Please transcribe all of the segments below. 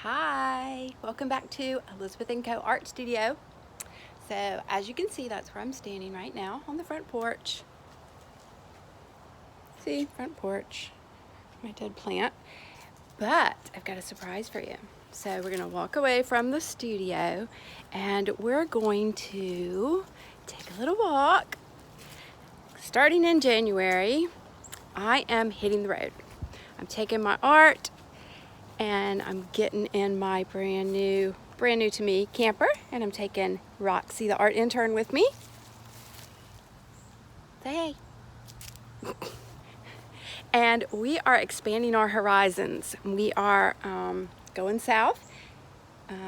Hi, welcome back to Elizabeth & Co. Art Studio. So as you can see, that's where I'm standing right now on the front porch. See, front porch, my dead plant. But I've got a surprise for you. So we're gonna walk away from the studio and we're going to take a little walk. Starting in January, I am hitting the road. I'm taking my art and I'm getting in my brand new to me camper, and I'm taking Roxie the Art Intern with me. Say hey. And we are expanding our horizons. We are going south,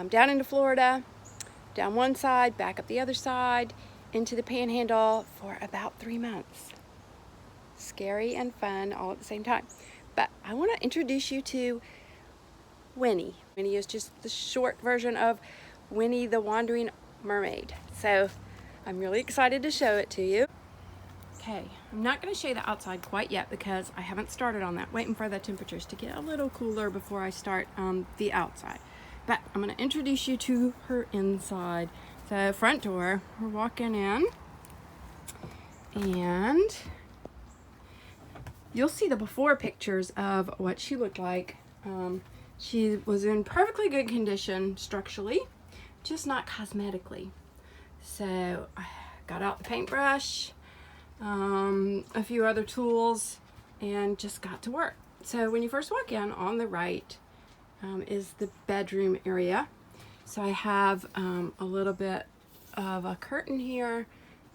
down into Florida, down one side, back up the other side, into the panhandle for about 3 months. Scary and fun all at the same time. But I want to introduce you to Winnie. Winnie is just the short version of Winnie the Wandering Mermaid. So I'm really excited to show it to you. Okay, I'm not going to show you the outside quite yet because I haven't started on that. Waiting for the temperatures to get a little cooler before I start the outside. But I'm going to introduce you to her inside. So front door, we're walking in and you'll see the before pictures of what she looked like. She was in perfectly good condition structurally, just not cosmetically. So I got out the paintbrush, a few other tools, and just got to work. So when you first walk in, on the right is the bedroom area. So I have a little bit of a curtain here,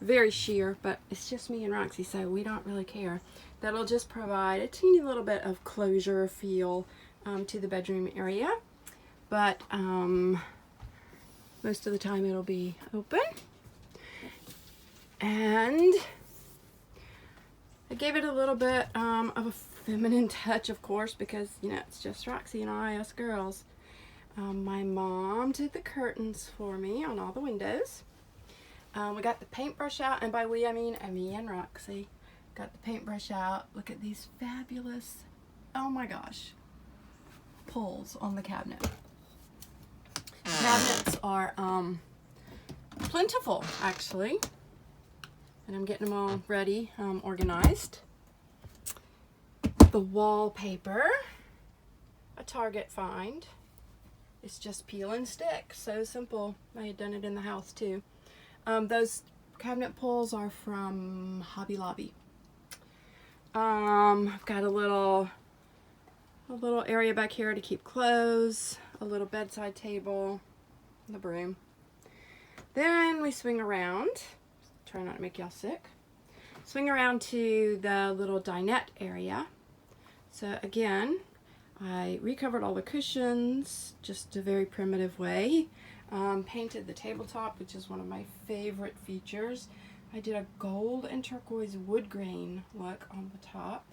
very sheer, but it's just me and Roxie, so we don't really care. That'll just provide a teeny little bit of closure feel to the bedroom area, but most of the time it'll be open. And I gave it a little bit of a feminine touch, of course, because you know it's just Roxie and I, us girls. My mom did the curtains for me on all the windows. We got the paintbrush out, and by we I mean me and Roxie. Got the paintbrush out. Look at these fabulous, oh my gosh, pulls on the cabinet. Cabinets are plentiful actually, and I'm getting them all ready, organized. The wallpaper, a Target find. It's just peel and stick, so simple. I had done it in the house too. Those cabinet pulls are from Hobby Lobby. I've got a little area back here to keep clothes, a little bedside table, the broom. Then we swing around, try not to make y'all sick. Swing around to the little dinette area. So again, I recovered all the cushions, just a very primitive way. Painted the tabletop, which is one of my favorite features. I did a gold and turquoise wood grain look on the top.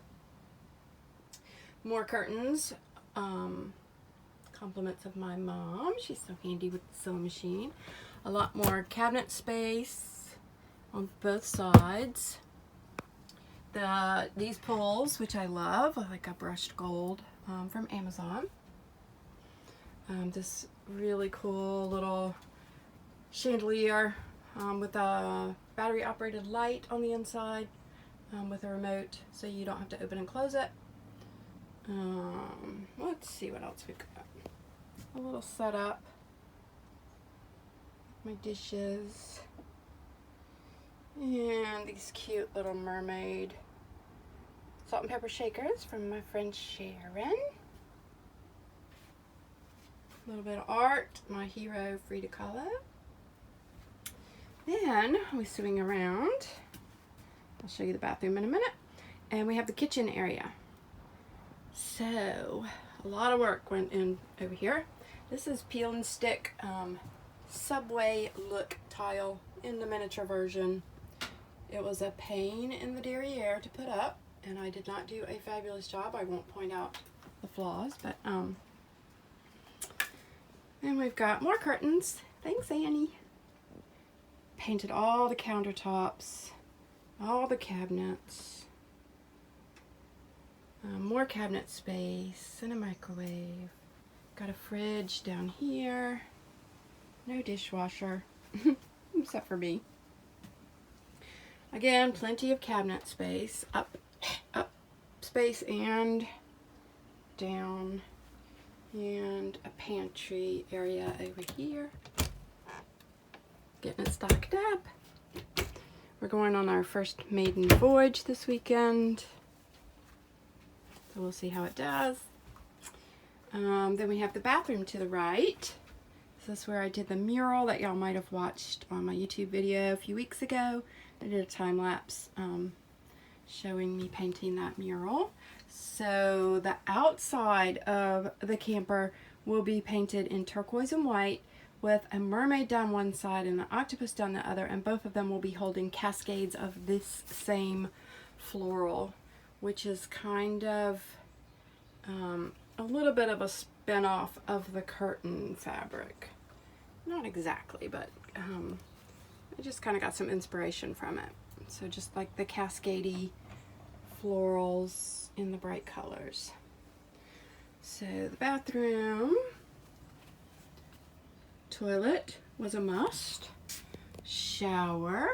More curtains, compliments of my mom. She's so handy with the sewing machine. A lot more cabinet space on both sides. These pulls, which I love, like a brushed gold from Amazon. This really cool little chandelier with a battery operated light on the inside with a remote, so you don't have to open and close it. Let's see what else we've got. A little setup. My dishes. And these cute little mermaid salt and pepper shakers from my friend Sharon. A little bit of art, my hero Frida Kahlo. Then we swing around. I'll show you the bathroom in a minute. And we have the kitchen area. So a lot of work went in over here. This is peel and stick subway look tile in the miniature version. It was a pain in the derriere to put up, and I did not do a fabulous job. I won't point out the flaws, but and we've got more curtains. Thanks, Annie. Painted all the countertops, all the cabinets. More cabinet space and a microwave. Got Got a fridge down here. No dishwasher, except for me. Again, plenty of cabinet space. Up space and down. And a pantry area over here. Getting it stocked up. We're going on our first maiden voyage this weekend. So we'll see how it does. Then we have the bathroom to the right. This is where I did the mural that y'all might have watched on my YouTube video a few weeks ago. I did a time lapse showing me painting that mural. So the outside of the camper will be painted in turquoise and white with a mermaid down one side and an octopus down the other, and both of them will be holding cascades of this same floral, which is kind of a little bit of a spin-off of the curtain fabric. Not exactly, but I just kind of got some inspiration from it. So just like the cascadey florals in the bright colors. So the bathroom, toilet was a must. Shower,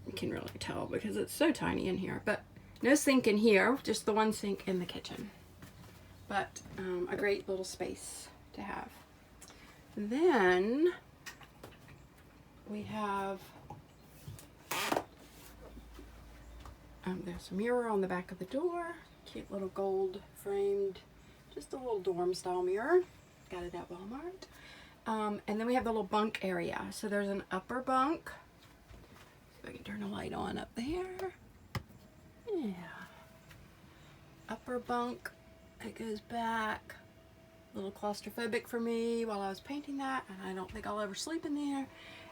you can really tell because it's so tiny in here, but no sink in here, just the one sink in the kitchen. But a great little space to have. Then we have there's a mirror on the back of the door, cute little gold framed, just a little dorm style mirror, got it at Walmart. And then we have the little bunk area. So there's an upper bunk. See if I can turn the light on up there. Yeah, upper bunk. It goes back. A little claustrophobic for me while I was painting that, and I don't think I'll ever sleep in there.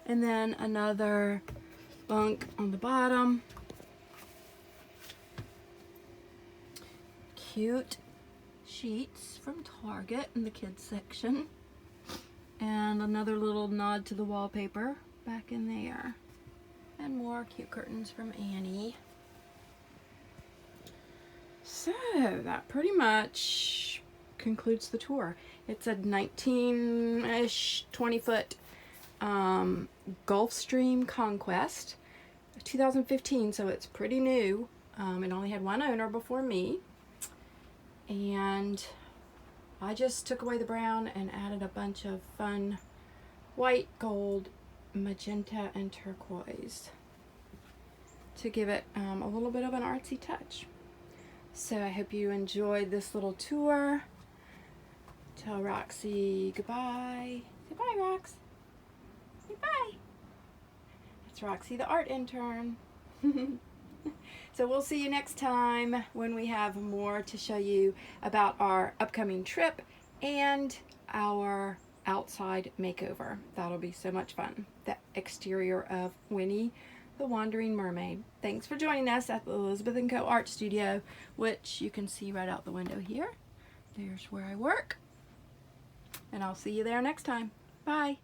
And then another bunk on the bottom. Cute sheets from Target in the kids section. And another little nod to the wallpaper back in there. And more cute curtains from Annie. So that pretty much concludes the tour. It's a 19-ish, 20-foot Gulfstream Conquest, 2015, so it's pretty new. It only had one owner before me, and I just took away the brown and added a bunch of fun white, gold, magenta, and turquoise to give it a little bit of an artsy touch. So I hope you enjoyed this little tour. Tell Roxie goodbye. Say bye, Rox. Say bye. That's Roxie the Art Intern. So we'll see you next time when we have more to show you about our upcoming trip and our outside makeover. That'll be so much fun. The exterior of Winnie the Wandering Mermaid. Thanks for joining us at the Elizabeth & Co. Art Studio, which you can see right out the window here. There's where I work. And I'll see you there next time. Bye.